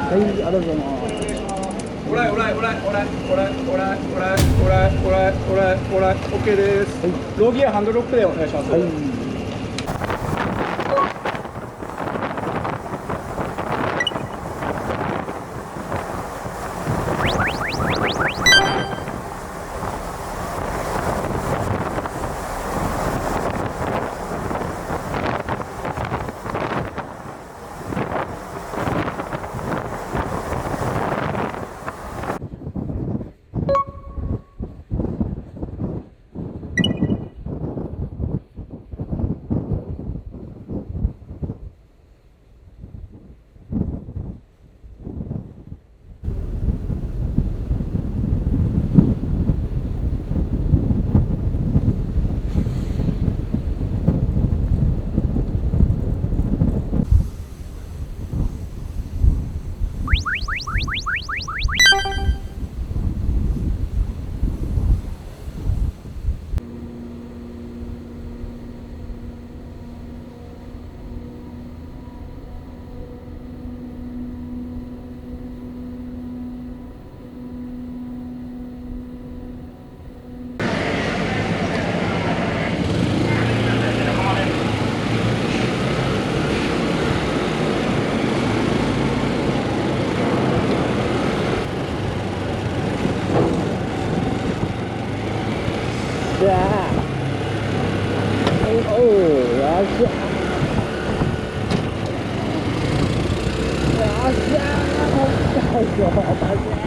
はい、ありがとうございます。オライオライオライオライオライオライオライオライオライオライオライオッケーです。はい、ローギアハンドロックでお願いします。はい。じゃあ、おお、よっしゃ。よっしゃー、北海道、